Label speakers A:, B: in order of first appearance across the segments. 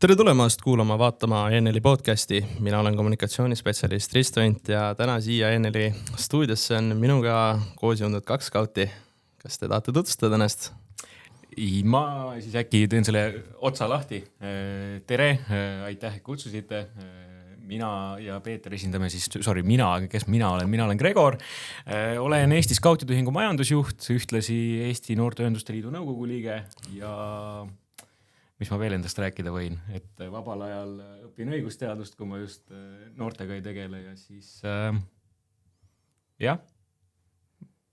A: Tere tulemast kuulama, vaatama ENL-i podcasti. Mina olen kommunikatsioonispetsialist Risto Int ja täna siia ENL-i stuudiosse on minuga koos jõudnud 2 skauti. Kas te tahate tutvustada ennast?
B: Ma siis äkki teen selle otsa lahti. Tere, aitäh, et kutsusite. Mina ja Peeter esindame siis, mina olen Gregor. Olen Eesti Skautide Ühingu majandusjuht, ühtlasi Eesti Noorteühenduste Liidu nõukogu liige ja mis ma veel endast rääkida võin, et vabal ajal õpin õigusteadust, kui ma just noortega ei tegele ja siis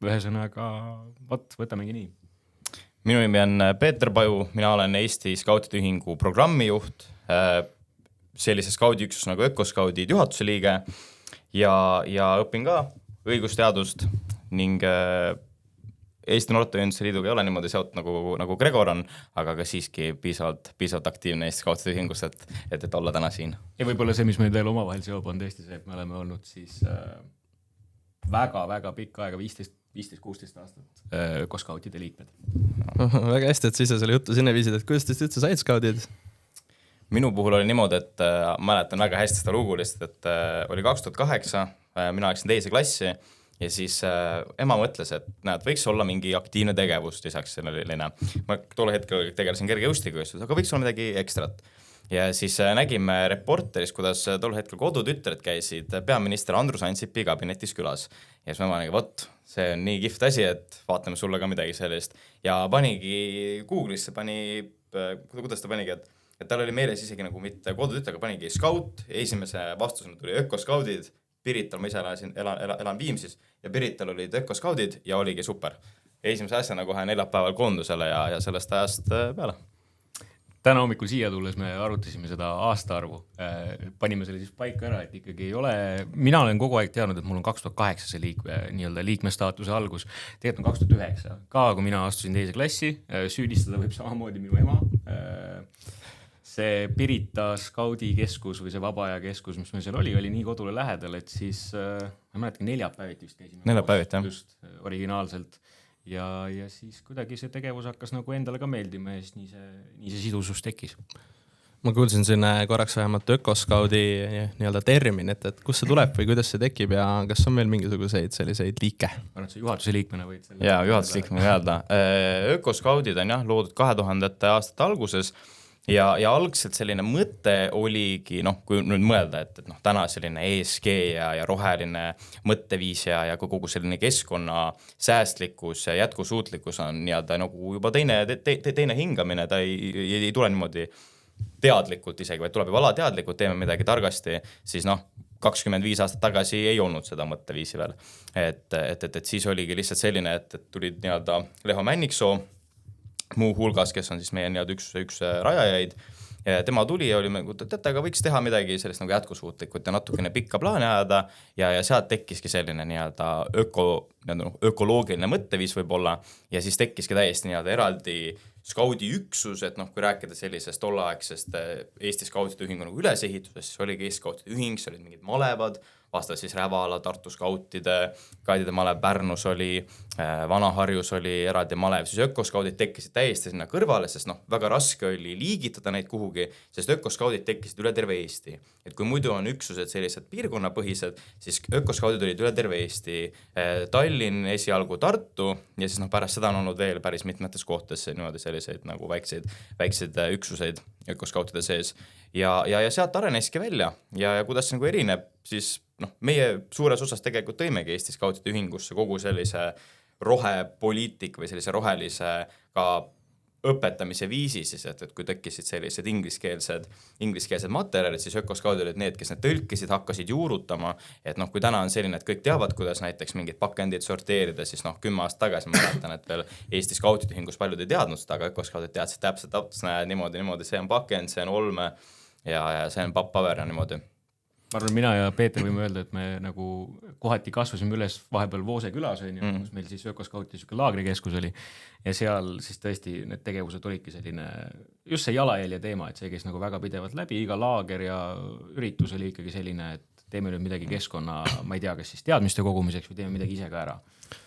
B: ühesõnaga, võtamegi nii.
C: Minu nimi on Peeter Paju, mina olen Eesti Skautide Ühingu programmijuht, sellise skaudiüksus nagu Ökoskaudid juhatuse liige ja õpin ka õigusteadust ning Eesti Noorteühenduste Liiduga ei ole niimoodi seotud nagu Gregor on, aga ka siiski piisavalt aktiivne Eesti Skautide Ühingus, et olla täna siin.
B: Ja võib-olla see, mis meil veel omavahel seob on tõesti see, et me oleme olnud siis väga pikka aega, 15-16 aastat Ökoskautide liikmed.
A: Väga hästi, et sa ise selle juttu sinna viisid, et kuidas teist üldse said skaudid?
C: Minu puhul oli niimoodi, et mäletan väga hästi seda lugu lihtsalt, et oli 2008, mina läksin teise klassi ja siis ema mõtles, et võiks olla mingi aktiivne tegevus lisaks selline. Ma tol hetkel tegelesin kergejõustikuga, aga võiks olla midagi ekstrat. Ja siis nägime reporteris, kuidas tol hetkel kodutütred käisid peaminister Andrus Ansipi kabinetis külas. Ja siis ma mõtlesin, vot, see on nii kihvt asi, et vaatame sulle ka midagi sellist. Ja panigi Google'isse, kuidas ta panigi, et tal oli meeles isegi nagu mitte kodutütre, aga panigi skaut, esimese vastusena tuli Ökoskaudid, Pirital, ma ise elan Viimsis ja Pirital olid Ökoskaudid ja oligi super. Esimese asjana kohe neljapäeval koondusele ja sellest ajast peale.
B: Täna hommikul siia tulles me arutasime seda aastaarvu. Panime selle siis paika ära, et ikkagi ei ole, mina olen kogu aeg teadnud, et mul on 2008 see liikmestaatuse algus. Tegelikult on 2009. Ka kui mina astusin teise klassi, süüdistada võib samamoodi minu ema. See Pirita skaudikeskus või see vabaajakeskus, mis meil seal oli nii kodule lähedal, et siis ma mäletan, neljapäeviti vist käisime.
C: Neljapäeviti, jah.
B: Just originaalselt. Ja siis kuidagi see tegevus hakkas nagu endale ka meeldima ja siis nii see sidusus tekkis.
A: Ma kuulsin siin korraks vähemalt Ökoskaudi nii-öelda termin, et kust see tuleb või kuidas see tekib ja kas on veel mingisuguseid selliseid liike?
B: Ma arvan, et see juhatuse liikmena võid selle...
C: Jaa, juhatuse liikmena öelda. Ökoskaudid on loodud 2000. aastate alguses ja algselt selline mõte oligi, kui nüüd mõelda, et täna selline ESG ja roheline mõtteviis ja kogu selline keskkonna säästlikkus ja jätkusuutlikkus on nagu juba teine hingamine, ta ei tule niimoodi teadlikult isegi, vaid tuleb juba alateadlikult, teeme midagi targasti, siis 25 aastat tagasi ei olnud seda mõtteviisi veel. Et siis oligi lihtsalt selline, et tulid Leho Männiksoo, muu hulgas, kes on siis meie üks rajajaid. Tema tuli ja oli, aga võiks teha midagi sellist nagu jätkusuutlikult ja natukene pikka plaani ajada ja sealt tekkiski selline ökoloogiline mõtteviis võib-olla ja siis tekkiski täiesti eraldi skaudi üksus, et kui rääkida sellisest tolleaegsest Eesti Skautide Ühingu nagu ülesehitusest, siis oligi Eesti Skautide Ühing, see olid mingid malevad, vastavalt siis Rävala, Tartu Skautide, Kaidide malev Pärnus oli, Vanaharjus oli eraldi malev, siis Ökoskaudid tekkisid täiesti sinna kõrvale, sest väga raske oli liigitada neid kuhugi, sest Ökoskaudid tekkisid üle terve Eesti. Et kui muidu on üksused sellised piirkonnapõhised, siis Ökoskaudid olid üle terve Eesti, Tallinn, esialgu Tartu ja siis pärast seda on olnud veel päris mitmetes kohtades niimoodi selliseid nagu väikseid üksuseid Ökoskautide sees ja sealt areneski välja ja kuidas see nagu erineb, siis meie suures osas tegelikult tõimegi Eesti Skautide Ühingusse kogu sellise rohepoliitik või sellise rohelise ka õpetamise viisi siis, et kui tekkisid sellised ingliskeelsed materjalid, siis Ökoskaudid olid need, kes need tõlkisid, hakkasid juurutama, et kui täna on selline, et kõik teavad, kuidas näiteks mingid pakendid sorteerida, siis 10 aastat tagasi ma mäletan, et veel Eesti Skautide Ühingus paljud ei teadnud seda, aga Ökoskaudid teadsid täpselt, niimoodi, see on pakend, see on olme ja see on paber ja niimoodi.
B: Ma arvan, mina ja Peeter võime öelda, et me nagu kohati kasvasime üles vahepeal Voose külas, kus meil siis Ökoskauti laagrikeskus oli ja seal siis tõesti need tegevused olidki selline, just see jalajälje teema, et see käis nagu väga pidevalt läbi, iga laager ja üritus oli ikkagi selline, et teeme nüüd midagi keskkonna, ma ei tea, kas siis teadmiste kogumiseks või teeme midagi ise ka ära.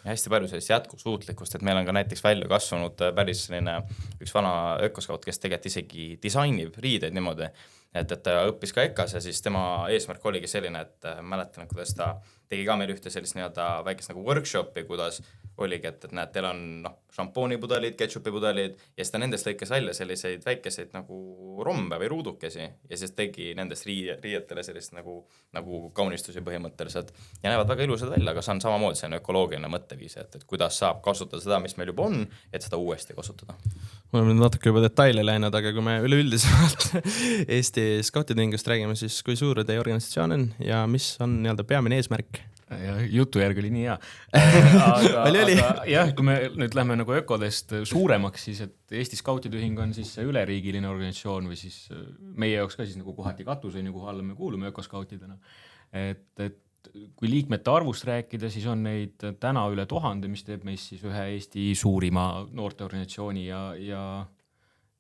C: Ja hästi palju sellist jätkusuutlikkust, et meil on ka näiteks välja kasvanud päris selline üks vana ökoskaut, kes tegelikult isegi disainib riideid niimoodi, et ta õppis ka EKAs ja siis tema eesmärk oligi selline, et mäletan, kuidas ta tegi ka meil ühte sellist nii-öelda väikest nagu workshopi, kuidas oligi, et näed, teil on šampoonipudelid, ketšupipudelid ja siis ta nendest lõikas välja selliseid väikeseid nagu rombe või ruudukesi ja siis tegi nendest riietele sellist nagu kaunistusi põhimõtteliselt ja näevad väga ilusad välja, aga see on samamoodi selline ökoloogiline mõtteviis, et kuidas saab kasutada seda, mis meil juba on, et seda uuesti kasutada.
A: Ma olen natuke juba detaili läinud, aga kui me üleüldiselt Eesti skautide ühingust räägime, siis kui suur teie organisatsioon on ja mis on nii-öelda peamine eesmärk?
B: Ja jutu järgi oli nii hea.
A: Oli.
B: Jah, kui me nüüd lähme nagu ökodest suuremaks, siis et Eesti skautide ühing on siis üleriigiline organisatsioon või siis meie jaoks ka siis nagu kohati katus on ju, kuhu alla me kuulume ökoskautidena. Et kui liikmete arvust rääkida, siis on neid täna üle 1000, mis teeb meist siis ühe Eesti suurima noorteorganisatsiooni ja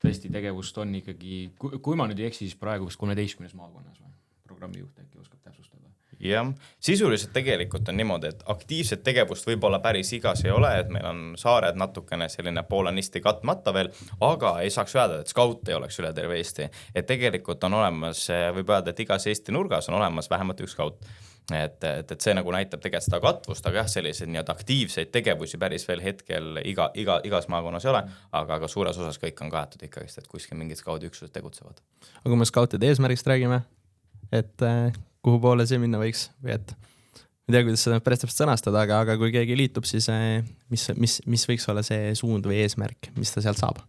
B: tõesti tegevust on ikkagi, kui ma nüüd ei eksi, siis praegu vist 13 maakonnas või programmijuht äkki oskab täpsustada.
C: Jah, sisuliselt tegelikult on niimoodi, et aktiivset tegevust võib-olla päris igas ei ole, et meil on saared natukene selline poolanisti katmata veel, aga ei saaks öelda, et skaut ei oleks üle terve Eesti. Et tegelikult on olemas, võib öelda, et igas Eesti nurgas on olemas vähemalt üks skaut. Et see nagu näitab tegelikult seda katvust, aga jah, selliseid nii-öelda aktiivseid tegevusi päris veel hetkel igas maakonnas ei ole, aga suures osas kõik on kaetud ikkagi, et kuskil mingid skaudi üksused tegutsevad.
A: Aga kui me skautide eesmärgist räägime, et kuhu poole see minna võiks või et ei tea, kuidas seda päris täpselt sõnastada, aga kui keegi liitub, siis mis võiks olla see suund või eesmärk, mis ta sealt saab?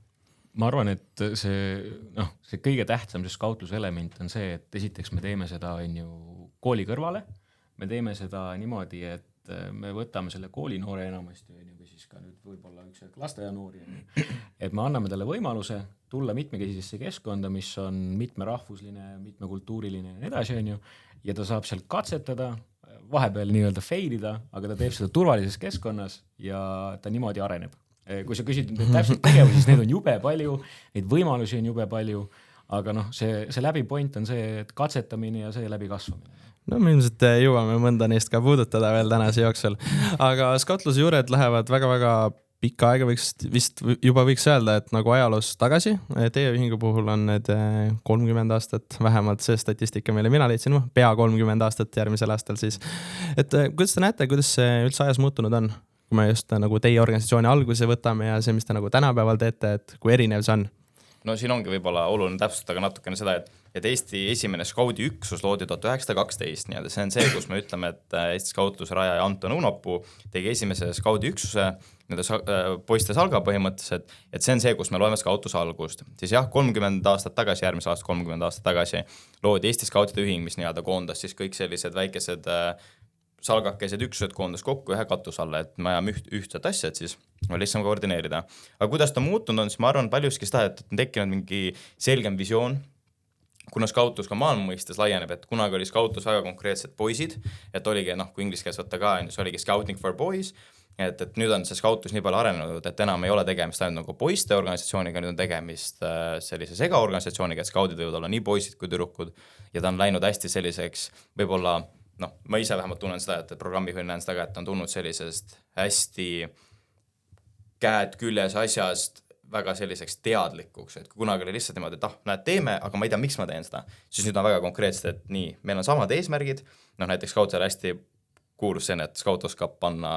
B: Ma arvan, et see kõige tähtsam see skautluse element on see, et esiteks me teeme seda on ju kooli kõrvale, me teeme seda niimoodi, et me võtame selle koolinoore enamasti või siis ka nüüd võib-olla üks lasteaianoori, et me anname talle võimaluse tulla mitmekesisesse keskkonda, mis on mitmerahvusline, mitmekultuuriline ja nii edasi on ju, ja ta saab seal katsetada, vahepeal nii-öelda failida, aga ta teeb seda turvalises keskkonnas ja ta niimoodi areneb. Kui sa küsid täpselt tegevusi, siis neid on jube palju, neid võimalusi on jube palju, aga see läbipoint on see, et katsetamine ja see läbi kasvamine.
A: No me ilmselt jõuame mõnda neist ka puudutada veel tänase jooksul, aga skautluse juured lähevad väga-väga pikka aega vist juba võiks öelda, et nagu ajaloos tagasi, teie ühingu puhul on need 30 aastat, vähemalt see statistika meile mina leidsin, pea 30 aastat järgmisel aastal siis. Et kuidas te näete, kuidas see üldse ajas muutunud on, kui me just nagu teie organisatsiooni alguse võtame ja see, mis te nagu tänapäeval teete, et kui erinev see on?
C: No siin ongi võib-olla oluline täpsustada natukene seda, et Eesti esimene skaudi üksus loodi 1912, nii-öelda see on see, kus me ütleme, et Eesti skautluse rajaja Anton Unopuu tegi esimese skaudi üksuse poiste salga põhimõtteliselt, et see on see, kus me loeme skautuse algust. Siis jah, 30 aastat tagasi, järgmise aasta 30 aastat tagasi loodi Eesti skautide ühing, mis nii-öelda koondas siis kõik sellised väikesed salgakesed üksused koondas kokku ühe katus alla, et me ajame ühtset asja, et siis on lihtsam koordineerida. Aga kuidas ta muutunud on, siis ma arvan paljuski seda, et on tekkinud mingi selgem visioon, kuna skautus ka maailma mõistes laieneb, et kunagi oli skautus väga konkreetsed poisid, et oligi, kui inglise keeles võtta ka, see oligi scouting for boys, et nüüd on see skautus nii palju arenenud, et enam ei ole tegemist ainult nagu poiste organisatsiooniga, nüüd on tegemist sellise segaorganisatsiooniga, et skaudid võivad olla nii poisid kui tüdrukud ja ta on läinud hästi selliseks, võib-olla ma ise vähemalt tunnen seda, et programmijuhil näen seda, et on tulnud sellisest hästi käed küljes asjast väga selliseks teadlikuks, et kui kunagi oli lihtsalt niimoodi, et näed, teeme, aga ma ei tea, miks ma teen seda, siis nüüd on väga konkreetselt, et nii, meil on samad eesmärgid, näiteks skautsel hästi kuulus see, et skaut oskab panna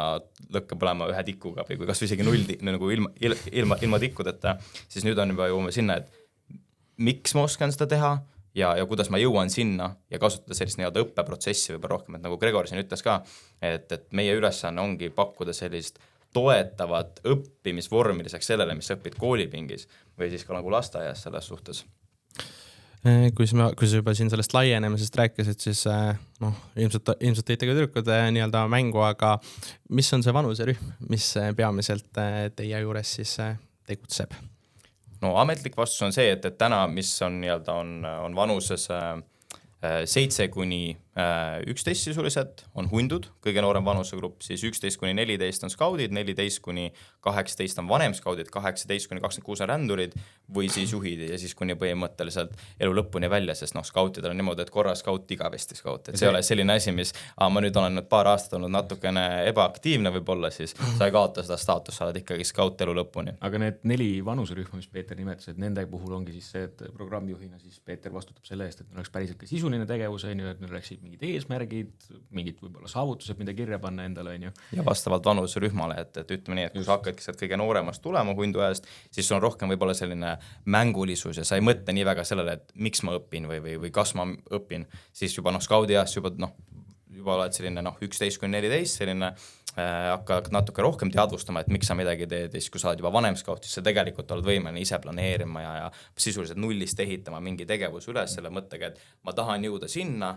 C: lõkke põlema ühe tikuga või kas isegi nagu ilma tikkudeta, siis nüüd on juba jõuame sinna, et miks ma oskan seda teha ja kuidas ma jõuan sinna ja kasutada sellist nii-öelda õppeprotsessi võib-olla rohkem, et nagu Gregor siin ütles ka, et meie ülesanne ongi pakkuda sellist toetavat õppimisvormi lisaks sellele, mis sa õpid koolipingis või siis ka nagu lasteaias selles suhtes.
A: Kui sa juba siin sellest laienemisest rääkisid, siis ilmselt tõite ka tüdrukud nii-öelda mängu, aga mis on see vanuserühm, mis peamiselt teie juures siis tegutseb?
C: No ametlik vastus on see, et täna, mis on nii-öelda on vanuses 7 kuni 11 sisuliselt on hundud, kõige noorem vanusegrupp, siis 11-14 on skaudid, 14-18 on vanem skaudid, 18-26 on rändurid või siis juhid ja siis kuni põhimõtteliselt elu lõpuni välja, sest skautidel on niimoodi, et korra skaut, igavesti skaut, et see ei ole selline asi, mis ma nüüd olen nüüd paar aastat olnud natukene ebaaktiivne võib-olla, siis sa ei kaota seda staatust, sa oled ikkagi skaut elu lõpuni.
B: Aga need 4 vanuserühma, mis Peeter nimetas, et nende puhul ongi siis see, et programmijuhina siis Peeter vastutab selle eest, et neil oleks päriselt ka sisuline tegevus, et neil oleksid mingid eesmärgid, mingid võib-olla saavutused, mida kirja panna endale, on ju.
C: Ja vastavalt vanuserühmale, et ütleme nii, et kui sa hakkadki sealt kõige nooremast tulema hunduajast, siis sul on rohkem võib-olla selline mängulisus ja sa ei mõtle nii väga sellele, et miks ma õpin või kas ma õpin, siis juba skaudiajast juba oled selline 11-14 selline hakkad natuke rohkem teadvustama, et miks sa midagi teed ja siis kui sa oled juba vanem skaut, siis sa tegelikult oled võimeline ise planeerima ja sisuliselt nullist ehitama mingi tegevus üles selle mõttega, et ma tahan jõuda sinna,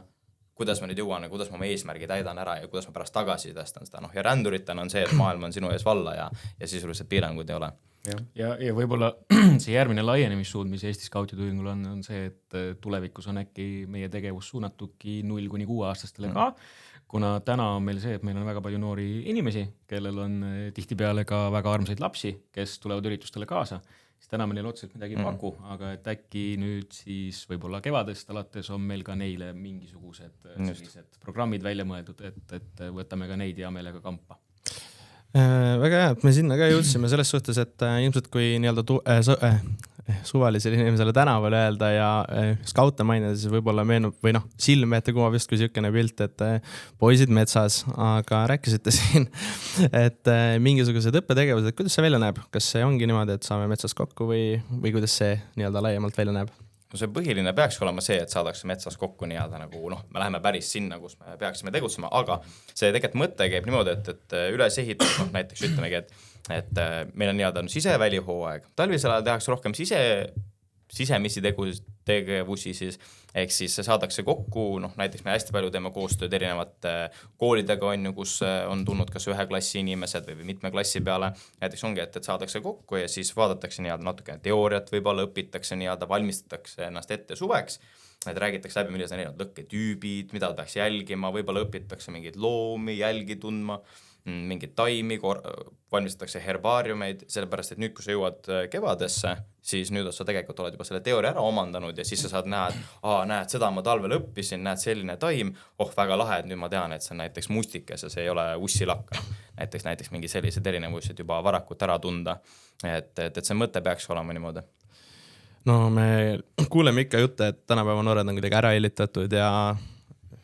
C: kuidas ma nüüd jõuan ja kuidas ma oma eesmärgi täidan ära ja kuidas ma pärast tagasi tõstan seda. Ja ränduritena on see, et maailm on sinu ees valla ja sisuliselt piirangud ei ole.
B: Ja võib-olla see järgmine laienemissuund, mis Eesti skautide ühingul on see, et tulevikus on äkki meie tegevus suunatuki 0-6 aastastele ka, kuna täna on meil see, et meil on väga palju noori inimesi, kellel on tihtipeale ka väga armsaid lapsi, kes tulevad üritustele kaasa. Siis täna me neil otseselt midagi ei paku, aga et äkki nüüd siis võib-olla kevadest alates on meil ka neile mingisugused sellised programmid välja mõeldud, et võtame ka neid hea meelega kampa.
A: Väga hea, et me sinna ka jõudsime selles suhtes, et ilmselt kui nii-öelda suvalisele inimesele tänaval öelda ja skaute mainida, siis võib-olla meenub või silme ette kumab just kui siukene pilt, et poisid metsas, aga rääkisite siin, et mingisugused õppetegevused, kuidas see välja näeb? Kas see ongi niimoodi, et saame metsas kokku või kuidas see nii-öelda laiemalt välja näeb?
C: No see põhiline peaks olema see, et saadakse metsas kokku nii-öelda me läheme päris sinna, kus me peaksime tegutsema, aga see tegelikult mõte käib niimoodi, et üles ehitab, näiteks ütlemegi, et meil on nii-öelda sisevälihooaeg. Talvisel ajal tehakse rohkem sisemisi tegevusi siis, ehk siis saadakse kokku, näiteks me hästi palju teeme koostööd erinevate koolidega on ju, kus on tulnud kas ühe klassi inimesed või mitme klassi peale, näiteks ongi, et saadakse kokku ja siis vaadatakse nii-öelda natukene teooriat, võib-olla õpitakse nii-öelda, valmistatakse ennast ette suveks, et räägitakse läbi, millised on erinevad lõkketüübid, mida peaks jälgima, võib-olla õpitakse mingeid loomi, jälgi tundma, mingid taimi, valmistatakse herbaariumeid, sellepärast, et nüüd, kui sa jõuad kevadesse, siis nüüd sa tegelikult oled juba selle teooria ära omandanud ja siis sa saad näha, et näed, seda ma talvel õppisin, näed selline taim, väga lahe, et nüüd ma tean, et see on näiteks mustikes ja see ei ole ussilakk. Näiteks mingi sellised erinevused juba varakult ära tunda, et see mõte peaks olema niimoodi.
A: No me kuuleme ikka jutte, et tänapäeva noored on kuidagi ära hellitatud ja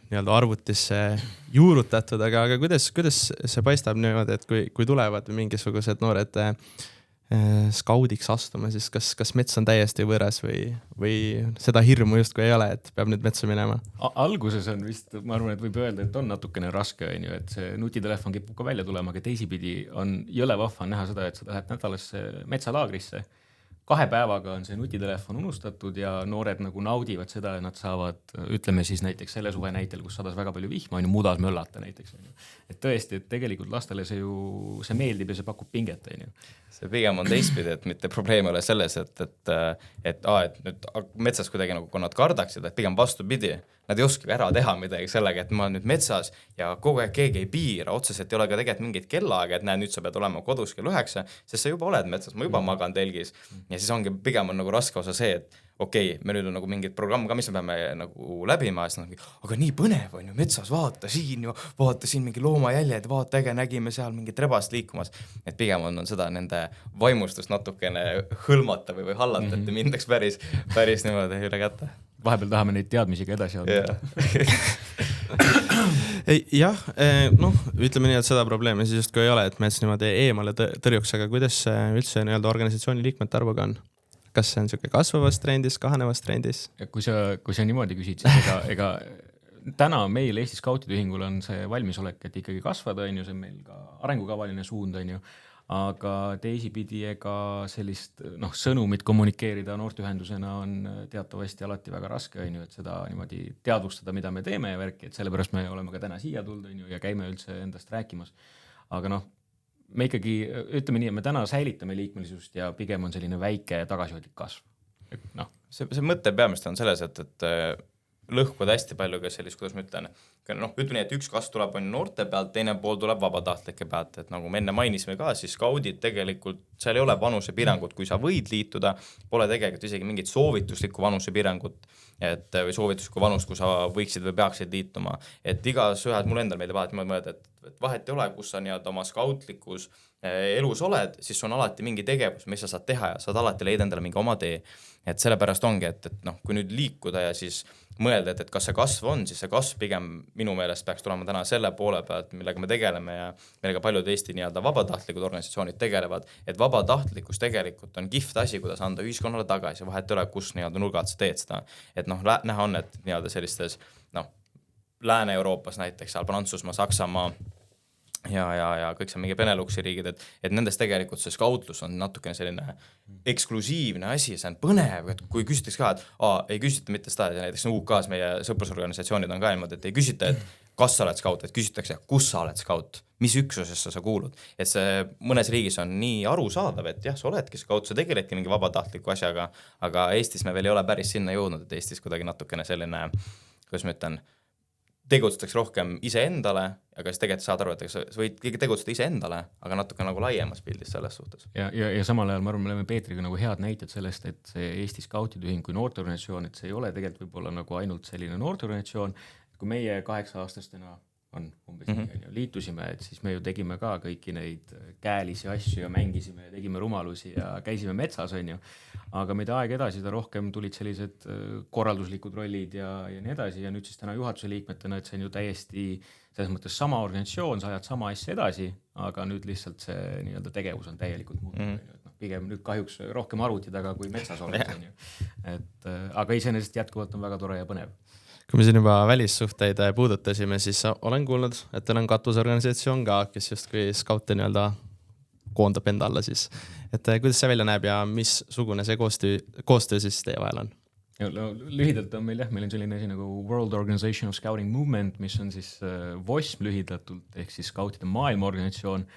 A: nii-öelda arvutisse juurutatud, aga kuidas see paistab niimoodi, et kui tulevad mingisugused noored skaudiks astuma, siis kas mets on täiesti võõras või seda hirmu justkui ei ole, et peab nüüd metsa minema?
B: Alguses on vist, ma arvan, et võib öelda, et on natukene raske, et see nutitelefon kipub ka välja tulema, aga teisipidi on jõle vahva näha seda, et sa lähed nädalasse metsalaagrisse. 2 päevaga on see nutitelefon unustatud ja noored naudivad seda, et nad saavad, ütleme siis näiteks selle suve näitel, kus sadas väga palju vihma, on ju mudas möllata näiteks. Et tõesti, et tegelikult lastele see meeldib ja see pakub pinget.
C: See pigem on teistpidi, et mitte probleem ei ole selles, et nüüd metsas kuidagi kui nad kardaksid, et pigem vastupidi, nad ei oska ära teha midagi sellega, et ma olen nüüd metsas ja kogu aeg keegi ei piira, otseselt ei ole ka tegelikult mingit kellaaega, et nüüd sa pead olema kodus kell 9, sest sa juba oled metsas, ma juba magan telgis ja siis ongi pigem on raske osa see, et okei, me nüüd on mingid programm ka, mis me peame läbima, aga nii põnev on ju metsas, vaata siin mingi loomajäljed, vaata äge, nägime seal mingit rebast liikumas, et pigem on seda nende vaimustust natukene hõlmata või hallata, et mindaks päris niimoodi üle kätte.
B: Vahepeal tahame neid teadmisi ka edasi anda.
A: Jah, ütleme nii, et seda probleemi siis justkui ei ole, et mets niimoodi eemale tõrjuks, aga kuidas üldse nii-öelda organisatsiooni liikmete arvuga on? Kas see on siuke kasvavas trendis, kahanevas trendis?
B: Kui sa niimoodi küsid, siis ega täna meil Eesti Skautide Ühingul on see valmisolek, et ikkagi kasvada, on ju, see on meil ka arengukavaline suund, on ju, aga teisipidi ega sellist sõnumit kommunikeerida noorteühendusena on teatavasti alati väga raske, on ju, et seda niimoodi teadvustada, mida me teeme ja värki, et sellepärast me oleme ka täna siia tulnud, on ju, ja käime üldse endast rääkimas. Aga me ikkagi, ütleme nii, et me täna säilitame liikmelisust ja pigem on selline väike tagasihoidlik kasv.
C: See mõte peamist on selles, et lõhkuda hästi palju ka sellist, kuidas ma ütlen, noh, ütleme nii, et üks kasv tuleb on noorte pealt, teine pool tuleb vabatahtlike pealt, et nagu me enne mainisime ka, siis skaudid tegelikult, seal ei ole vanusepiirangut, kui sa võid liituda, pole tegelikult isegi mingit soovituslikku vanusepiirangut, et või soovituslikku vanust, kui sa võiksid või peaksid liituma, et igas ühed, mul endal meeldib alati mõelda, et vahet ei ole, kus sa nii-öelda oma skautlikus elus oled, siis on alati mingi tegevus, mis sa saad teha ja saad alati leida endale mingi oma tee. Et sellepärast ongi, et noh, kui nüüd liikuda ja siis mõelda, et kas see kasv on, siis see kasv pigem minu meelest peaks tulema täna selle poole pealt, millega me tegeleme ja millega paljud Eesti nii-öelda vabatahtlikud organisatsioonid tegelevad, et vabatahtlikkus tegelikult on kihvt asi, kuidas anda ühiskonnale tagasi, vahet ei ole, kus nii-öelda nurgad sa teed seda. Et noh, näha on, et nii-öelda sellistes noh, Lääne-Euroopas näiteks, seal Prantsusmaa, Saksamaa ja kõik see mingi Beneluxi riigid, et nendes tegelikult see skautlus on natukene selline eksklusiivne asi, see on põnev, et kui küsitakse ka, et ei küsita mitte seda, et näiteks UK-s meie sõprusorganisatsioonid on ka niimoodi, et ei küsita, et kas sa oled skaut, et küsitakse, kus sa oled skaut, mis üksusesse sa kuulud, et see mõnes riigis on nii arusaadav, et jah, sa oledki skaut, sa tegeledki mingi vabatahtliku asjaga, aga Eestis me veel ei ole päris sinna jõudnud, et Eestis kuidagi natukene selline, kuidas ma ütlen, tegutsetakse rohkem iseendale, aga siis tegelikult saad aru, et sa võid tegutseda iseendale, aga natuke nagu laiemas pildis selles suhtes.
B: Ja samal ajal ma arvan, me oleme Peetriga nagu head näited sellest, et see Eesti Skautide Ühing kui noorteorganisatsioon, et see ei ole tegelikult võib-olla nagu ainult selline noorteorganisatsioon, kui meie 8-aastastena on umbes liitusime, et siis me ju tegime ka kõiki neid käelisi asju ja mängisime ja tegime rumalusi ja käisime metsas, on ju. Aga mida aeg edasi, ta rohkem tulid sellised korralduslikud rollid ja nii edasi ja nüüd siis täna juhatuse liikmetena, et see on ju täiesti selles mõttes sama organisatsioon, sa ajad sama asja edasi, aga nüüd lihtsalt see nii-öelda tegevus on täielikult muutunud. Pigem nüüd kahjuks rohkem arvuti taga kui metsas oled, on ju. Et, aga iseenesest jätkuvalt on väga tore ja põnev.
A: Kui me siin juba välissuhteid puudutasime, siis olen kuulnud, et teil on katusorganisatsioon ka, kes justkui skaute nii-öelda koondab enda alla siis. Et kuidas see välja näeb ja missugune see koostöö siis teie vahel on?
B: No, lühidalt on meil on selline asi nagu World Organization of Scouting Movement, mis on siis WOSM lühidatult, ehk siis skautide maailmaorganisatsioon.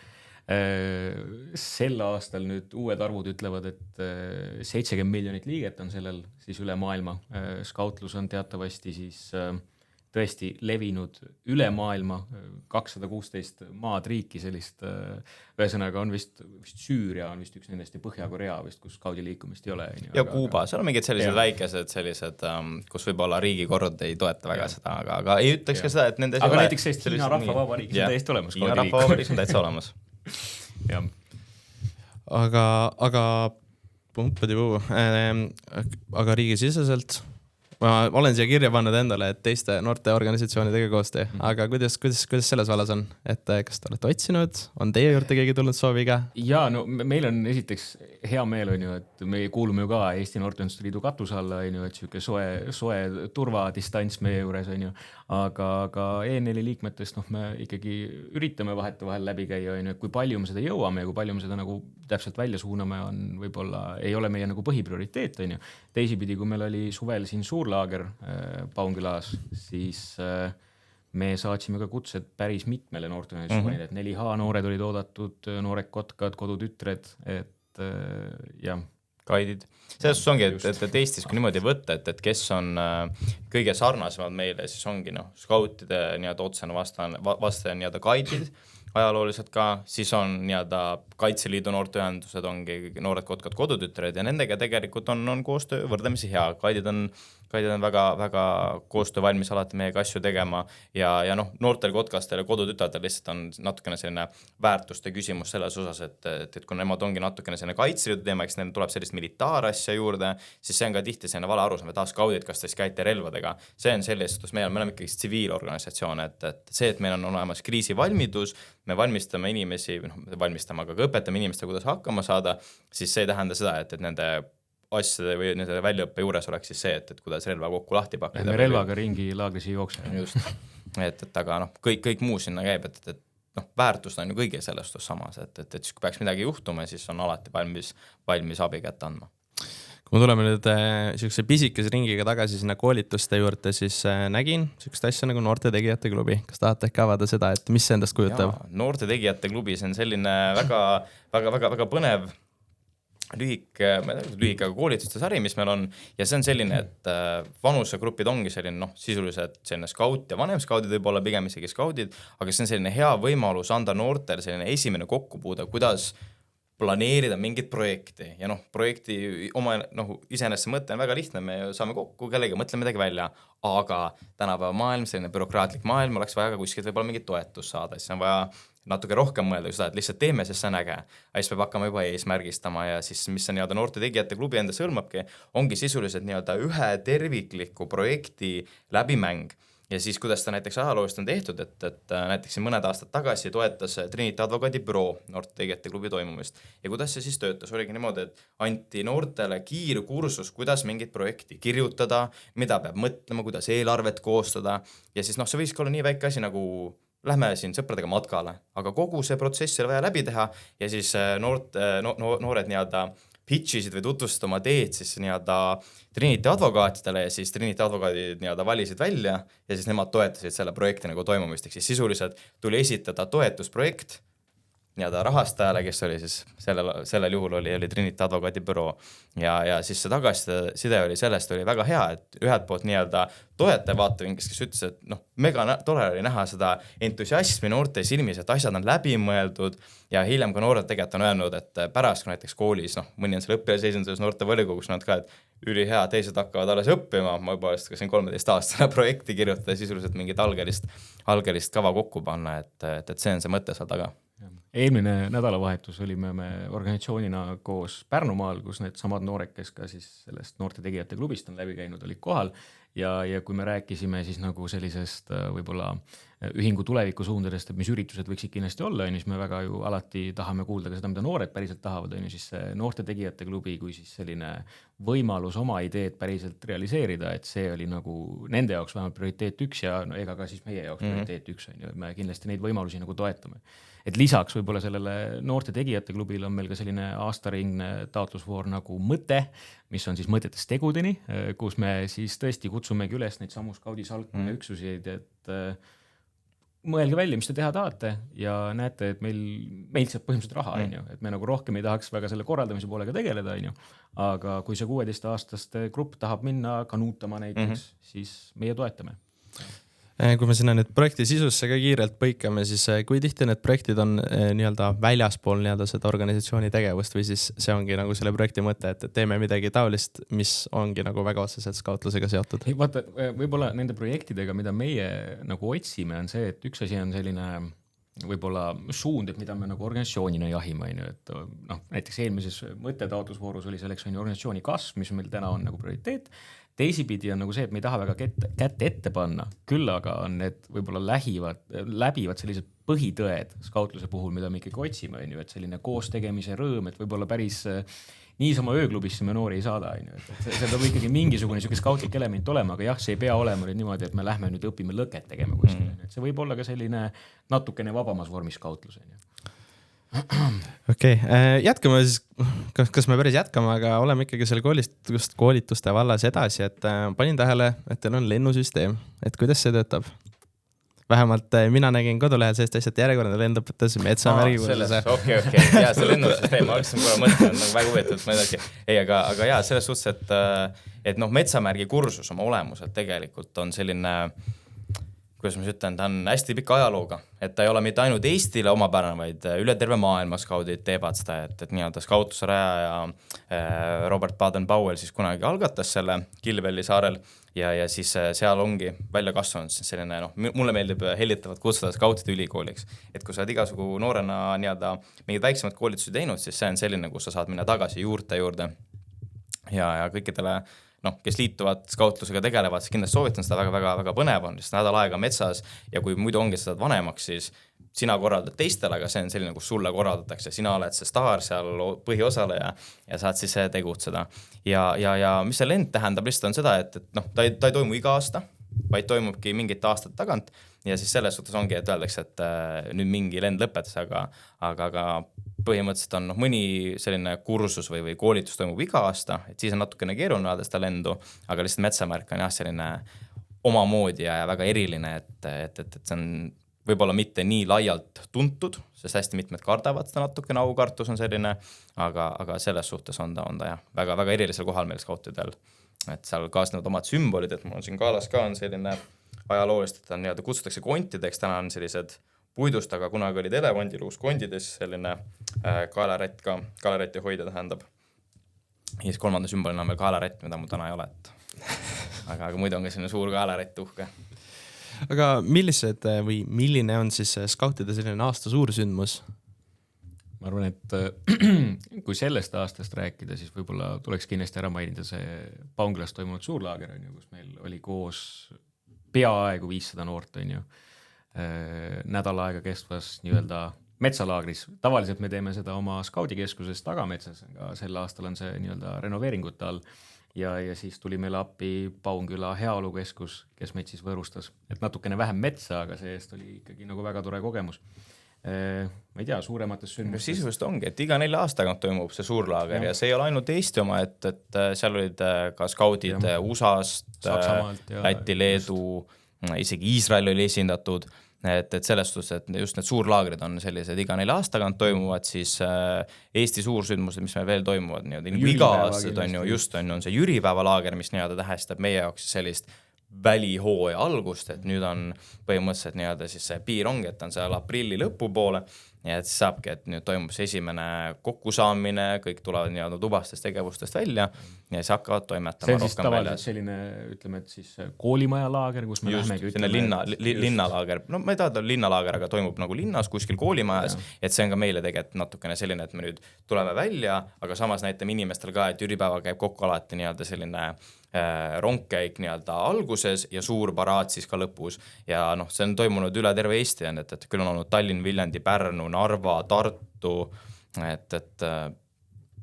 B: Sel aastal nüüd uued arvud ütlevad, et 70 miljonit liiget on sellel siis üle maailma. Skautlus on teatavasti siis tõesti levinud üle maailma, 216 maad riiki sellist, ühesõnaga on vist Süüria on vist üks nendest ja Põhja-Korea vist, kus skaudi liikumist ei ole.
C: Ja Kuuba, seal on mingid sellised väikesed sellised, kus võib-olla riigikord ei toeta väga seda, aga ei ütleks ka seda, et nendes
B: aga näiteks Hiina rahvavabariik on täiesti olemas.
C: Hiina rahvavabariik on täitsa olemas.
B: Ja.
A: Aga riigisiseselt ma olen siia kirja pannud endale, et teiste noorte organisatsioonidega koostöö, aga kuidas selles vallas on, et kas te olete otsinud, on teie juurde keegi tulnud sooviga?
B: Ja no meil on esiteks hea meel, on ju, et me kuulume ju ka Eesti Noorteühenduste Liidu katuse alla, on ju, et siuke soe turvadistants meie juures, on ju, aga ENL-i liikmetest me ikkagi üritame vahetevahel läbi käia, on ju, et kui palju me seda jõuame ja kui palju me seda nagu täpselt välja suuname, on võib-olla ei ole meie nagu põhiprioriteet, on ju. Teisipidi, kui meil oli suvel siin suurlaager Paunkülas, siis me saatsime ka kutsed päris mitmele noorteorganisatsioonile, et 4H noored olid oodatud, noored kotkad, kodutütred, et jah.
C: Gaidid. Selles ongi, et Eestis kui niimoodi võtta, et kes on kõige sarnasemad meile, siis ongi skautide otsene vastaja nii-öelda gaidid, ajalooliselt ka, siis on nii-öelda Kaitseliidu noorteühendused, ongi noored kotkad kodutütred ja nendega tegelikult on koostöö võrdlemisi hea. Gaidid on väga koostöö valmis alati meiega asju tegema ja noortel kotkastel ja kodutütradel lihtsalt on natukene selline väärtuste küsimus selles osas, et kui nemad ongi natukene selline Kaitseliidu teema, eks neil tuleb sellist militaarasja juurde, siis see on ka tihti selline vale arusaam, et skaudid, kas te siis käite relvadega. See on sellest, me oleme ikkagi tsiviilorganisatsioon, et see, et meil on olemas kriisivalmidus, me valmistame inimesi, aga ka õpetame inimestele, kuidas hakkama saada, siis see ei tähenda seda, et nende asjade või nende väljaõppe juures oleks siis see, et kuidas relva kokku lahti pakkida.
B: Me relvaga ringi laagris ei jookse.
C: Just, aga kõik muu sinna käib, et väärtust on ju kõige sellest samas, et kui peaks midagi juhtuma, siis on alati valmis abi kätte andma.
A: Kui me tuleme nüüd sellise pisikese ringiga tagasi sinna koolituste juurde, siis nägin sellist asja nagu Noorte Tegijate klubi. Kas tahate äkki avada seda, et mis see endast kujutab?
C: Noorte Tegijate klubi, see on selline väga põnev lühike koolituste sari, mis meil on ja see on selline, et vanusegrupid ongi selline sisuliselt selline skaut ja vanem skaudid võib olla pigem isegi skaudid, aga see on selline hea võimalus anda noortele selline esimene kokkupuude, kuidas planeerida mingit projekti ja projekti oma iseenesest mõte on väga lihtne, me saame kokku kellegi, mõtleme midagi välja, aga tänapäeva maailm, selline bürokraatlik maailm, oleks vaja ka kuskilt võib-olla mingit toetust saada, siis on vaja natuke rohkem mõelda seda, et lihtsalt teeme, sest see on äge. Siis peab hakkama juba eesmärgistama ja siis, mis see noorte tegijate klubi enda hõlmabki, ongi sisuliselt ühe tervikliku projekti läbimäng. Ja siis, kuidas ta näiteks ajaloolist on tehtud, et näiteks mõned aastad tagasi toetas Trinity advokaadibüroo noorte tegijate klubi toimumist. Ja kuidas see siis töötas? Oligi niimoodi, et anti noortele kiirkursus, kuidas mingit projekti kirjutada, mida peab mõtlema, kuidas eelarvet koostada ja siis see võiski olla nii väike asi nagu lähme siin sõpradega matkale, aga kogu see protsess oli vaja läbi teha ja siis noored pitchisid või tutvustasid oma teed siis Trinity advokaatidele ja siis Trinity advokaadid valisid välja ja siis nemad toetasid selle projekti toimumist, ehk siis sisuliselt tuli esitada toetusprojekt rahastajale, kes oli siis sellel juhul oli Trinity advokaadibüroo ja siis see tagasiside oli sellest oli väga hea, et ühelt poolt toetaja vaatevinklist, kes ütles, et mega tore oli näha seda entusiasmi noorte silmis, et asjad on läbimõeldud ja hiljem ka noored tegelikult on öelnud, et pärast kui näiteks koolis, mõni on seal õppijaseisundus noorte volikogus, nad ka, et ülihea, teised hakkavad alles õppima, ma juba ka siin 13-aastane projekti kirjutada ja sisuliselt mingit algelist kava kokku panna, et see on see mõte seal taga.
B: Eelmine nädalavahetus olime me organisatsioonina koos Pärnumaal, kus need samad noored, kes ka siis sellest noorte tegijate klubist on läbi käinud, olid kohal ja kui me rääkisime siis sellisest võib-olla ühingu tuleviku suundadest, et mis üritused võiksid kindlasti olla, siis me väga ju alati tahame kuulda ka seda, mida noored päriselt tahavad, siis noorte tegijate klubi kui siis selline võimalus oma ideed päriselt realiseerida, et see oli nende jaoks vähemalt prioriteet 1 ja ega ka siis meie jaoks prioriteet 1, et me kindlasti neid võimalusi toetame. Et lisaks võib-olla sellele noorte tegijate klubil on meil ka selline aastaringne taotlusvoor nagu mõte, mis on siis mõtetest tegudeni, kus me siis tõesti kutsumegi üles neid samu Skaudi Salkma üksuseid, et mõelge välja, mis te teha tahate ja näete, et meil saab põhimõtteliselt raha, et me rohkem ei tahaks väga selle korraldamise poolega tegeleda, aga kui see 16-aastaste grupp tahab minna kanuutama näiteks, siis meie toetame.
A: Kui me sinna nüüd projekti sisusse ka kiirelt põikame, siis kui tihti need projektid on väljaspool seda organisatsiooni tegevust või siis see ongi selle projekti mõte, et teeme midagi taolist, mis ongi väga otseselt skautlusega seotud?
B: Vaata, võib-olla nende projektidega, mida meie otsime, on see, et üks asi on selline võib-olla suund, et mida me organisatsioonina jahime, et näiteks eelmises mõttetaotlusvoorus oli selleks organisatsiooni kasv, mis meil täna on prioriteet. Teisipidi on see, et me ei taha väga kätte ette panna, küll aga on need võib-olla läbivad sellised põhitõed skautluse puhul, mida me ikkagi otsime, et selline koos tegemise rõõm, et võib-olla päris niisama ööklubisse me noori ei saada, et see peab ikkagi mingisugune skautlik element olema, aga jah, see ei pea olema niimoodi, et me lähme nüüd õpime lõket tegema kuskil, et see võib olla ka selline natukene vabamas vormis skautlus.
A: Okei, jätkame siis, kas me päris jätkame, aga oleme ikkagi selle koolituste vallas edasi, et panin tähele, et teil on lennusüsteem, et kuidas see töötab? Vähemalt mina nägin kodulehel sellist asja, et järjekordne lend õpetas metsamärgi kursuse.
C: Okei, jaa, see lennusüsteem, ma hakkasin kohe mõtlema, väga huvitatud, ei, aga jaa, selles suhtes, et metsamärgi kursus oma olemuselt tegelikult on selline, kuidas ma ütlen, ta on hästi pika ajalooga, et ta ei ole mitte ainult Eestile omapärane, vaid üle terve maailma skaudid teevad seda, et skautluse rajaja Robert Baden-Powell siis kunagi algatas selle Kilvelli saarel ja siis seal ongi välja kasvanud selline, mulle meeldib hellitavalt kutsuda skautide ülikooliks, et kui sa oled igasugu noorena mingid väiksemad koolitusi teinud, siis see on selline, kus sa saad minna tagasi juurte juurde ja kõikidele kes liituvad skautlusega tegelevad, siis kindlasti soovitan seda väga põnev on, sest nädal aega metsas ja kui muidu ongi seda vanemaks, siis sina korraldad teistele, aga see on selline, kus sulle korraldatakse, sina oled see staar seal põhiosaleja ja saad siis tegutseda. Ja mis see lend tähendab lihtsalt on seda, et ta ei toimu iga aasta, vaid toimubki mingit aastat tagant ja siis selles suhtes ongi, et öeldakse, et nüüd mingi lend lõpetas, aga põhimõtteliselt on mõni selline kursus või koolitus toimub iga aasta, et siis on natukene keeruline vaadata seda lendu, aga lihtsalt metsamärk on jah selline omamoodi ja väga eriline, et see on võib-olla mitte nii laialt tuntud, sest hästi mitmed kardavad seda natukene, aukartus on selline, aga selles suhtes on ta jah, väga erilisel kohal meil skautidel, et seal kaasnevad omad sümbolid, et mul on siin kaalas ka on selline ajaloolist, et nii-öelda kutsutakse kontideks, täna on sellised puidust, aga kunagi olid elevandiluus kondides selline kaelarätt ka, kaelarätti hoida tähendab. Ja siis kolmanda sümbolina on meil kaelarätt, mida mul täna ei ole, et aga muidu on ka selline suur kaelarätt uhke.
A: Aga milline on siis skautide selline aasta suursündmus?
B: Ma arvan, et kui sellest aastast rääkida, siis võib-olla tuleks kindlasti ära mainida see Paunkilas toimunud suurlaager, kus meil oli koos peaaegu 500 noort, nädal aega kestvas nii-öelda metsalaagris. Tavaliselt me teeme seda oma skaudikeskuses Tagametsas, aga sel aastal on see nii-öelda renoveeringute all ja siis tuli meile appi Paunküla heaolukeskus, kes meid siis võõrustas. Et natukene vähem metsa, aga see-eest oli ikkagi nagu väga tore kogemus. Ma ei tea, suuremates sündmustes.
C: Sisuliselt ongi, et iga 4 aastaga toimub see suurlaager ja see ei ole ainult Eesti oma, et seal olid ka skaudid USA-st, Läti, Leedu, isegi Iisrael oli esindatud, et selles suhtes, et just need suurlaagrid on sellised iga 4 aastaga toimuvad, siis Eesti suursündmused, mis meil veel toimuvad, iga aastad on see jüripäevalaager, mis tähestab meie jaoks sellist välihooja algust, et nüüd on põhimõtteliselt siis see piir ongi, et on seal aprilli lõpupoole ja et siis saabki, et nüüd toimub see esimene kokkusaamine, kõik tulevad tubastest tegevustest välja ja siis hakkavad toimetama
B: rohkem väljas. See on siis tavaliselt selline, ütleme, et siis koolimaja laager, kus me lähemegi
C: linnalaager, no ma ei taha linnalaager, aga toimub nagu linnas kuskil koolimajas, et see on ka meile tegelikult natukene selline, et me nüüd tuleme välja, aga samas näitame inimestel ka, et jüripäeval käib kokku alati selline rongkäik alguses ja suur paraad siis ka lõpus ja see on toimunud üle terve Eesti, et küll on olnud Tallinn, Viljandi, Pärnu, Narva, Tartu, et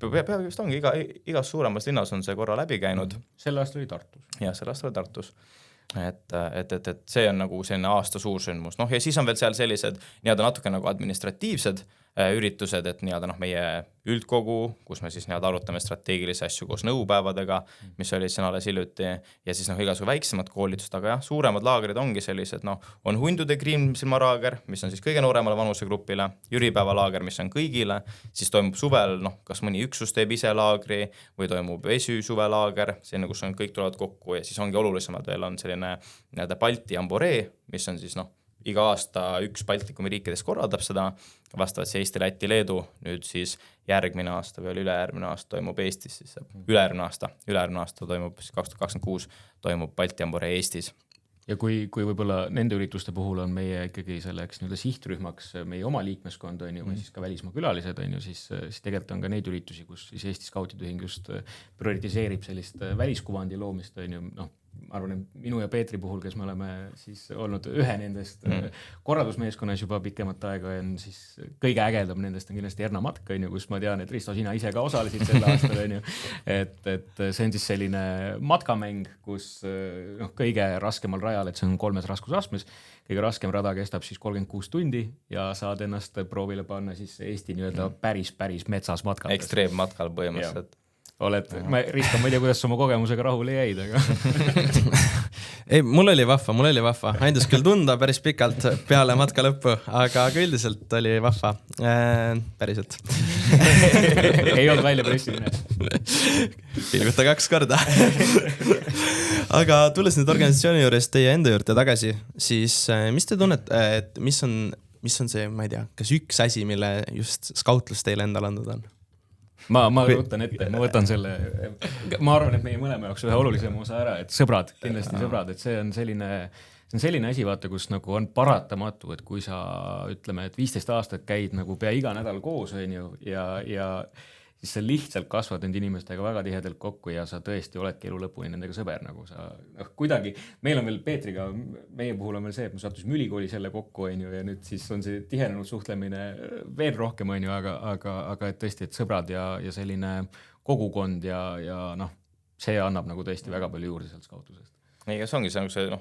C: peaaegu just ongi igas suuremas linnas on see korra läbi käinud.
B: Sel aastal oli Tartus.
C: Jah, sel aastal oli Tartus. Et see on nagu selline aasta suursündmus. Ja siis on veel seal sellised natuke nagu administratiivsed üritused, et meie üldkogu, kus me siis arutame strateegilisi asju koos nõupäevadega, mis oli siin alles hiljuti ja siis igasugu väiksemad koolitust, aga jah, suuremad laagrid ongi sellised, on hundude Kriimsilmaraager, mis on siis kõige nooremale vanusegrupile, jüripäevalaager, mis on kõigile, siis toimub suvel, kas mõni üksus teeb ise laagri või toimub Esü suvelaager, selline, kus on kõik tulevad kokku ja siis ongi olulisemad veel on selline Balti Amboree, mis on siis iga aasta üks Baltikumi riikides korraldab seda, vastavalt see Eesti, Läti, Leedu, nüüd siis järgmine aasta või ülejärgmine aasta toimub Eestis, siis ülejärgmine aasta toimub siis 2026 toimub Balti Amboree Eestis.
B: Ja kui võib-olla nende ürituste puhul on meie ikkagi selleks sihtrühmaks meie oma liikmeskond või siis ka välismaa külalised, siis tegelikult on ka neid üritusi, kus siis Eesti Skautide Ühing just prioritiseerib sellist väliskuvandi loomist, ma arvan, et minu ja Peetri puhul, kes me oleme siis olnud ühe nendest korraldusmeeskonnas juba pikemat aega, on siis kõige ägedam nendest on kindlasti Erna matk, kus ma tean, et Risto, sina ise ka osalesid sel aastal, et see on siis selline matkamäng, kus kõige raskemal rajal, et see on 3 raskusastmes, kõige raskem rada kestab siis 36 tundi ja saad ennast proovile panna siis Eesti nii-öelda päris metsas matkates.
C: Ekstreemmatkal põhimõtteliselt.
B: Risto, ma ei tea, kuidas oma kogemusega rahule jäid, aga
A: ei, mul oli vahva, andis küll tunda päris pikalt peale matka lõppu, aga üldiselt oli vahva, päriselt.
B: Ei olnud välja pressimine.
A: Pilguta 2 korda. Aga tulles nüüd organisatsiooni juures teie enda juurde tagasi, siis mis te tunnete, et mis on see, ma ei tea, kas üks asi, mille just skautlus teile endale andnud on?
B: Ma võtan ette, ma võtan selle, ma arvan, et meie mõlema jaoks ühe olulisema osa ära, et sõbrad, kindlasti sõbrad, et see on selline asi, vaata, kus nagu on paratamatu, et kui sa ütleme, et 15 aastat käid nagu pea iga nädal koos, ja siis sa lihtsalt kasvad nende inimestega väga tihedalt kokku ja sa tõesti oledki elu lõpuni nendega sõber, nagu sa kuidagi, meil on veel Peetriga, meie puhul on veel see, et me sattusime ülikooli selle kokku, ja nüüd siis on see tihenenud suhtlemine veel rohkem, aga et tõesti, et sõbrad ja selline kogukond ja see annab nagu tõesti väga palju juurde sealt skautusest.
C: Ei, kas ongi see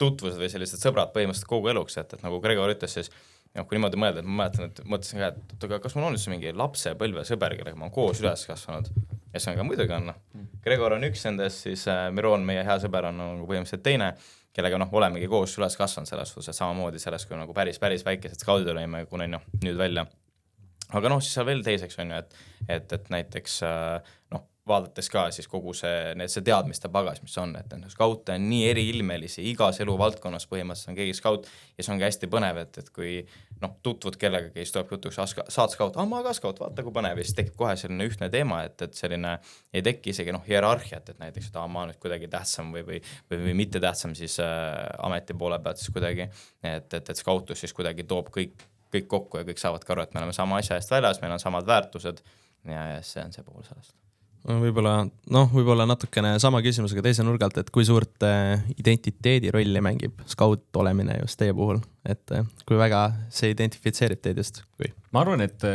C: tutvused või sellised sõbrad põhimõtteliselt kogu eluks, et nagu Gregor ütles, siis kui niimoodi mõelda, et ma mäletan, et mõtlesin ka, et kas mul on üldse mingi lapsepõlve sõber, kellega ma olen koos üles kasvanud. Ja see on ka muidugi on. Gregor on üks nendest, siis Miron, meie hea sõber, on nagu põhimõtteliselt teine, kellega olemegi koos üles kasvanud selles suhtes, samamoodi selles, kui nagu päris väikesed skaudid olime, kuni nüüd välja. Aga siis seal veel teiseks on ju, et näiteks vaadates ka siis kogu see teadmiste pagas, mis on, et skaute on nii eriilmelisi, igas eluvaldkonnas põhimõtteliselt on keegi skaut ja see ongi hästi põnev, et kui tutvud kellega, kes tuleb jutuks, saad skaut, ma ka skaut, vaata kui põnev, ja siis tekib kohe selline ühtne teema, et selline ei teki isegi hierarhiat, et näiteks, et ma nüüd kuidagi tähtsam või mitte tähtsam siis ameti poole pealt siis kuidagi, et skautus siis kuidagi toob kõik kokku ja kõik saavad ka aru, et me oleme sama asja eest väljas, meil on samad väärtused ja see on see pool sellest.
A: Võib-olla natukene sama küsimusega teise nurgalt, et kui suurt identiteedi rolli mängib skaut olemine just teie puhul, et kui väga see identifitseerib teid just? Kui?
B: Ma arvan, et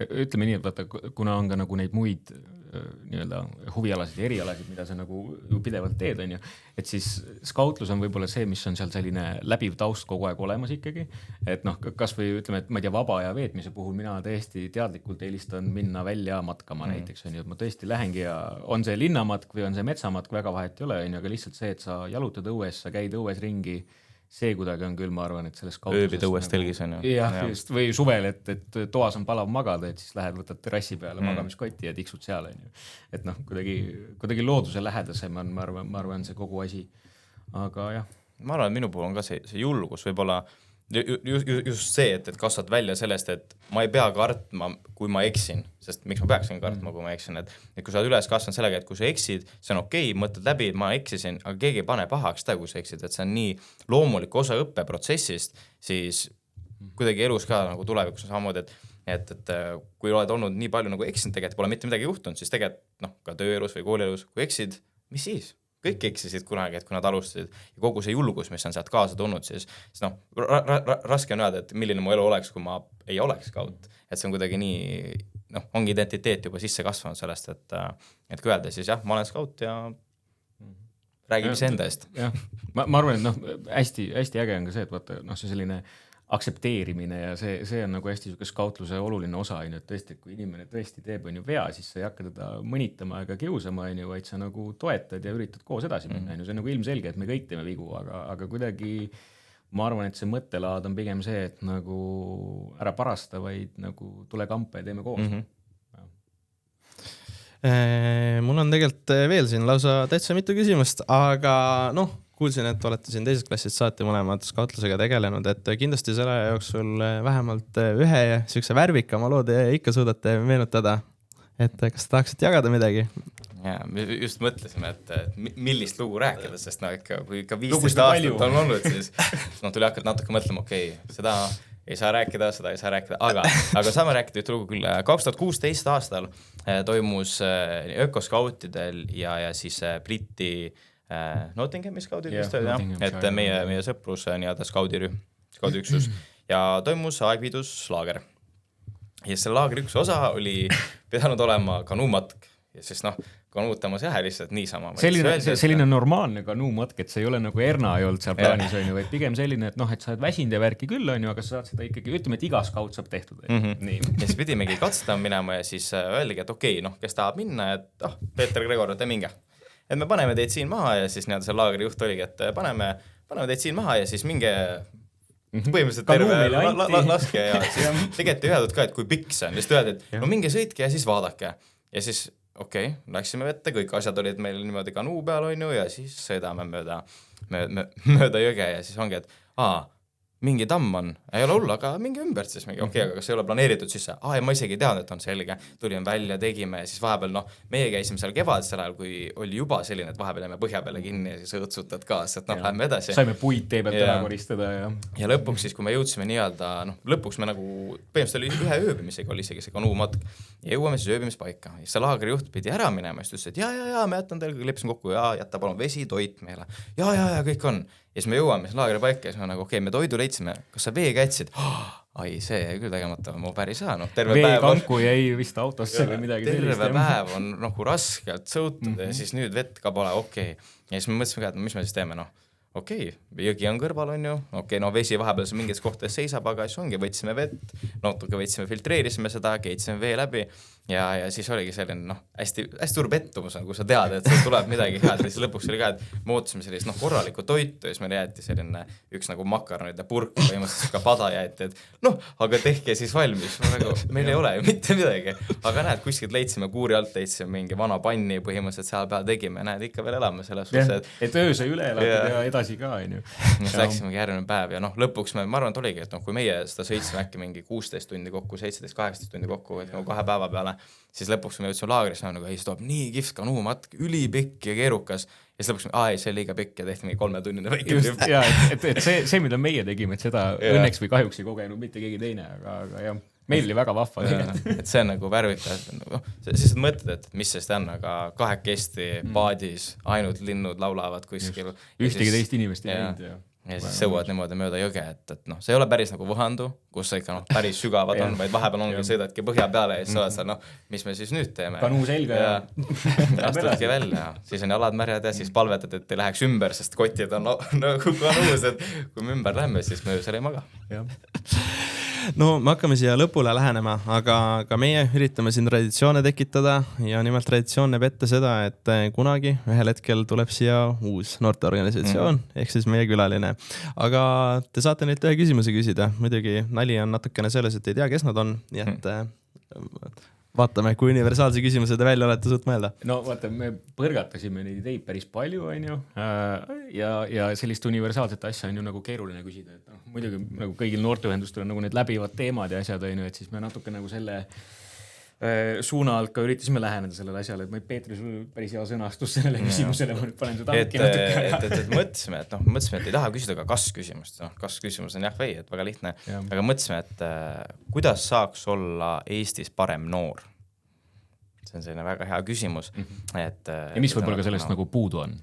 B: ütleme nii, et vaata, kuna on ka nagu neid muid nii-öelda huvialasid ja erialasid, mida sa nagu ju pidevalt teed, on ju, et siis skautlus on võib-olla see, mis on seal selline läbiv taust kogu aeg olemas ikkagi, et kas või ütleme, et ma ei tea, vaba aja veetmise puhul mina tõesti teadlikult eelistan minna välja matkama näiteks, on ju, et ma tõesti lähengi ja on see linnamatk või on see metsamatk, väga vahet ei ole, on ju, aga lihtsalt see, et sa jalutad õues, sa käid õues ringi, see kuidagi on küll, ma arvan, et selles skautluses
C: ööbid õues telgis on ju.
B: Jah, just, või suvel, et toas on palav magada, et siis lähed, võtad terrassi peale magamiskotti ja tiksud seal, on ju. Et kuidagi looduse lähedasem on, ma arvan, see kogu asi. Aga jah.
C: Ma arvan, et minu puhul on ka see julgus võib-olla just see, et kasvad välja sellest, et ma ei pea kartma, kui ma eksin, sest miks ma peaksin kartma, kui ma eksin, et kui sa oled üles kasvanud sellega, et kui sa eksid, see on okei, mõtled läbi, ma eksisin, aga keegi ei pane pahaks kui sa eksid, et see on nii loomulik osa õppeprotsessist, siis kuidagi elus ka nagu tulevikus on samamoodi, et kui oled olnud nii palju nagu eksin, tegelikult pole mitte midagi juhtunud, siis tegelikult ka tööelus või koolielus, kui eksid, mis siis? Kõik eksisid kunagi, et kui nad alustasid ja kogu see julgus, mis on sealt kaasa tulnud, siis raske on öelda, et milline mu elu oleks, kui ma ei oleks skaut. Et see on kuidagi nii, ongi identiteet juba sisse kasvanud sellest, et kui öelda, siis jah, ma olen skaut ja räägib ise enda eest.
B: Ma arvan, et hästi äge on ka see, et vaata, see selline aktsepteerimine ja see on nagu hästi skautluse oluline osa, et tõesti, kui inimene tõesti teeb vea, siis sa ei hakka teda mõnitama ega kiusama, vaid sa nagu toetad ja üritad koos edasi minna. See on nagu ilmselge, et me kõik teeme vigu, aga kuidagi ma arvan, et see mõttelaad on pigem see, et nagu ära parasta, vaid nagu tule kampa ja teeme koos.
A: Mul on tegelikult veel siin lausa täitsa mitu küsimust, aga kuulsin, et olete siin teisest klassist saati mõlemad skautlusega tegelenud, et kindlasti selle jooksul vähemalt ühe siukse värvikama loode ikka suudate meenutada. Et kas tahaksid jagada midagi?
C: Ja, me just mõtlesime, et millist lugu rääkida, sest ikka, kui ikka 15 aastat on olnud, siis tuli hakata natuke mõtlema, okei, seda ei saa rääkida, aga saame rääkida üht lugu küll. 2016 aastal toimus ökoskautidel ja siis Briti Nottinghami skaudid vist oli, et meie sõprus nii-öelda skaudiüksus ja toimus aegviiduslaager. Ja selle laagri üks osa oli pidanud olema kanuumatk ja siis kanuutamas lihtsalt niisama.
B: Selline normaalne kanuumatk, et see ei ole nagu Erna ei olnud seal plaanis, vaid pigem selline, et sa oled väsinud ja värki küll, aga sa saad seda ikkagi, ütleme, et iga skaut saab tehtud.
C: Nii. Ja siis pidimegi katsetama minema ja siis öeldigi, et okei, kes tahab minna, et Peeter Gregor, te minge. Et me paneme teid siin maha ja siis see laagri juht oligi, et paneme teid siin maha ja siis minge põhimõtteliselt terve laske ja siis tegelikult ei öeldud ka, et kui pikk see on, lihtsalt öeldi, et minge sõitke ja siis vaadake ja siis läksime vette, kõik asjad olid meil niimoodi kanuu peal on ju ja siis sõidame mööda jõge ja siis ongi, et mingi tamm on, ei ole hull, aga mingi ümbert siis mingi, aga kas ei ole planeeritud siis ja ma isegi ei teadnud, et on selge, tulime välja, tegime ja siis vahepeal, meie käisime seal kevadisel ajal, kui oli juba selline, et vahepeal jäime põhja peale kinni ja siis õõtsutad kaas, et lähme edasi.
B: Saime puid tee pealt ära koristada
C: ja lõpuks siis, kui me jõudsime nii-öelda, lõpuks me nagu, põhimõtteliselt oli ühe ööbimisega oli isegi see kanuumatk ja jõuame siis ööbimispaika ja see laagri juht pidi ära minema ja siis ütles, et ja, me jätan teil, leppisin kokku ja jätta palun vesi, toit meile. Ja, kõik on. Ja siis me jõuame laagri paika ja siis me nagu, me toidu leidsime, kas sa veega jätsid? Ai, see jäi küll tegemata, ma päris hea.
B: Veekanku jäi vist autosse või midagi.
C: Terve päev on nagu raskelt sõutud ja siis nüüd vett ka pole okei. Ja siis me mõtlesime ka, et mis me siis teeme, okei, jõgi on kõrval, on ju, no vesi vahepeal mingites kohtades seisab, aga siis ongi, võtsime vett, natuke filtreerisime seda, keitsime vee läbi ja siis oligi selline hästi suur pettumus, kui sa tead, et tuleb midagi head, siis lõpuks oli ka, et me ootasime sellist korralikku toitu ja siis meil jäeti selline üks makaronide purk, põhimõtteliselt ka pada jäeti, et aga tehke siis valmis, meil ei ole ju mitte midagi, aga näed, kuskilt leidsime kuuri alt, leidsime mingi vana panni, põhimõtteliselt seal peal tegime, näed, ikka veel elame selles suhtes,
B: et öö sai üle elatud ja edasi ka, on ju.
C: Siis läksimegi järgmine päev ja lõpuks ma arvan, et oligi, et kui meie seda sõitsime äkki mingi 16 tundi kokku, 17-18 tundi kokku, et 2 päeva peale, siis lõpuks me jõudsime laagrisse, ei, see tuleb nii kihvt kanuumatk, ülipikk ja keerukas ja siis lõpuks ei, see oli liiga pikk ja tehti mingi 3-tunnine väike
B: trip. Ja, et see, mida meie tegime, et seda õnneks või kahjuks ei kogenud mitte keegi teine, aga jah, meil oli väga vahva.
C: Et see on värvitav, siis mõtled, et mis see on, aga kahekesti paadis, ainult linnud laulavad kuskil.
B: Ühtegi teist inimest ei näinud
C: ja siis sõuad niimoodi mööda jõge, et see ei ole päris Võhandu, kus sa ikka päris sügavad on, vaid vahepeal ongi sõidadki põhja peale ja siis oled seal, mis me siis nüüd teeme.
B: Kanuu selga ja
C: astudki välja, siis on jalad märjad ja siis palvetad, et ei läheks ümber, sest kotid on nagu kanuus, et kui me ümber lähme, siis me öösel ei maga.
A: No me hakkame siia lõpule lähenema, aga meie üritame siin traditsioone tekitada ja nimelt traditsioon näeb ette seda, et kunagi ühel hetkel tuleb siia uus noorteorganisatsioon ehk siis meie külaline. Aga te saate neilt ühe küsimuse küsida. Muidugi nali on natukene selles, et ei tea, kes nad on, nii et vaatame, kui universaalse küsimuse te välja olete suut mõelda.
B: No vaata, me põrgatasime neid ideid päris palju, on ju, ja sellist universaalset asja on ju nagu keeruline küsida, et muidugi nagu kõigil noorteühendustel on nagu need läbivad teemad ja asjad, on ju, et siis me natuke nagu selle suuna alt ka üritasime läheneda sellele asjale, et ma Peetri sul päris hea sõnastus sellele küsimusele, ma nüüd panen seda amki natuke.
C: Mõtlesime, et ei taha küsida ka kas-küsimust, kas-küsimus on jah või, et väga lihtne, aga mõtlesime, et kuidas saaks olla Eestis parem noor? See on selline väga hea küsimus.
B: Ja mis võib-olla ka sellest nagu puudu on?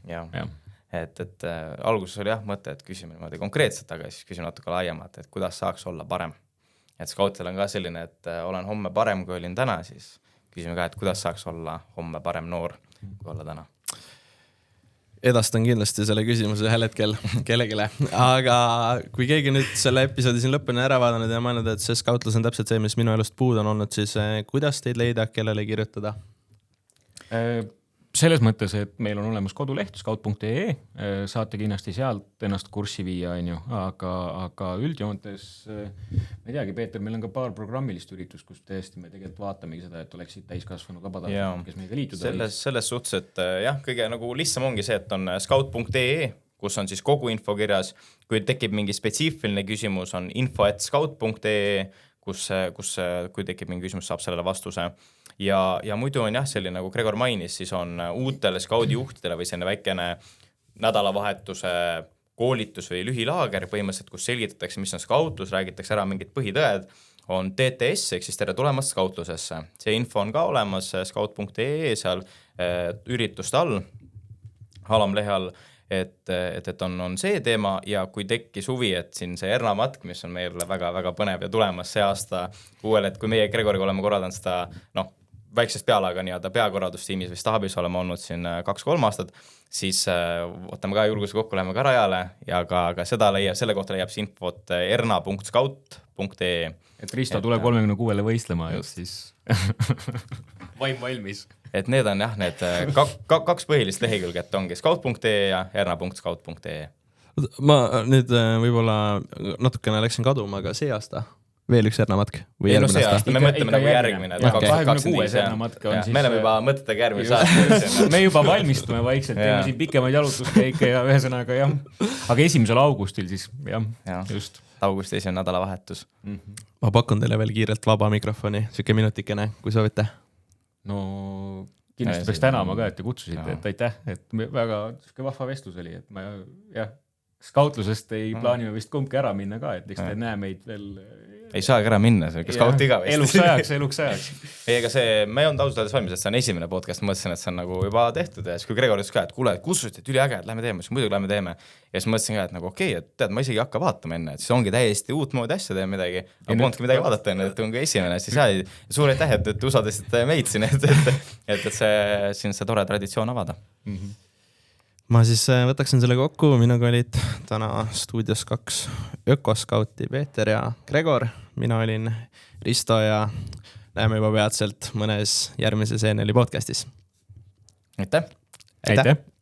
C: Et alguses oli jah mõte, et küsime niimoodi konkreetselt, aga siis küsime natuke laiemalt, et kuidas saaks olla parem. Et skautil on ka selline, et olen homme parem, kui olin täna, siis küsime ka, et kuidas saaks olla homme parem noor, kui olla täna.
A: Edastan kindlasti selle küsimuse ühel hetkel kellegile, aga kui keegi nüüd selle episoodi siin lõpuni ära vaadanud ja mõelnud, et see skautlus on täpselt see, mis minu elust puud on olnud, siis kuidas teid leida, kellele kirjutada?
B: Selles mõttes, et meil on olemas koduleht scout.ee, saate kindlasti sealt ennast kurssi viia, aga üldjoontes, ma ei teagi, Peeter, meil on ka paar programmilist üritust, kus tõesti me tegelikult vaatamegi seda, et oleksid täiskasvanu vabatahtlikud, kes meiega liituda.
C: Selles suhtes, et jah, kõige nagu lihtsam ongi see, et on scout.ee, kus on siis kogu info kirjas, kui tekib mingi spetsiifiline küsimus, on info@scout.ee, kus kui tekib mingi küsimus, saab sellele vastuse. Ja muidu on jah, selline nagu Gregor mainis, siis on uutele skaudijuhtidele või selline väikene nädalavahetuse koolitus või lühilaager põhimõtteliselt, kus selgitatakse, mis on skautlus, räägitakse ära mingid põhitõed, on TTS, ehk siis tere tulemast skautlusesse. See info on ka olemas scout.ee seal ürituste all, alamlehe all, et on see teema ja kui tekkis huvi, et siin see Erna matk, mis on meile väga-väga põnev ja tulemas see aasta uuel, et kui meie Gregoriga oleme korraldanud seda, väiksest pealaga nii-öelda peakorraldustiimis või staabis oleme olnud siin 2-3 aastat, siis võtame ka julguse kokku, läheme ka rajale ja ka selle kohta leiab see infot erna.scout.ee.
B: Et Risto tule 36-le võistlema, et siis vaim valmis.
C: Et need on jah, need kaks põhilist lehekülge, et ongi scout.ee ja erna.scout.ee.
A: Ma nüüd võib-olla natukene läksin kaduma, aga see aasta veel üks Erna-matk või järgmine
C: aasta? Me mõtleme nagu järgmine.
B: 26 Erna-matk on siis...
C: Me oleme juba mõtetega järgmise aasta.
B: Me juba valmistume vaikselt, teeme siin pikemaid jalutuskäike ja ühesõnaga jah. Aga 1. augustil siis, jah, just.
C: Augusti 1. nädalavahetus.
A: Ma pakun teile veel kiirelt vaba mikrofoni, siuke minutikene, kui soovite.
B: No kindlasti peaks tänama ka, et te kutsusite, et aitäh, et väga vahva vestlus oli, et ma jah, skautlusest ei plaanime vist kumbki ära minna ka, et eks te näe meid veel...
C: Ei saagi ära minna, see on skauti ka
B: vist. Eluks ajaks.
C: Ei, ega see, me ei olnud ausalt öeldes valmis, et see on esimene podcast, mõtlesin, et see on nagu juba tehtud ja siis kui Gregor ütles ka, et kuule, kutsusite, et üliäge, et lähme teeme, siis muidugi lähme teeme. Ja siis mõtlesin ka, et nagu okei, et tead, ma isegi hakka vaatama enne, et siis ongi täiesti uut moodi asja teeme midagi, aga polnudki midagi vaadata enne, et ongi esimene, siis suur aitäh, et usaldasite meid siin, et see tore traditsioon avada.
A: ma siis võtaksin selle kokku, minuga olid täna stuudios 2 ökoskauti, Peeter ja Gregor. Mina olin Risto ja näeme juba peatselt mõnes järgmises ENL-i podcastis.
C: Aitäh!
B: Aitäh!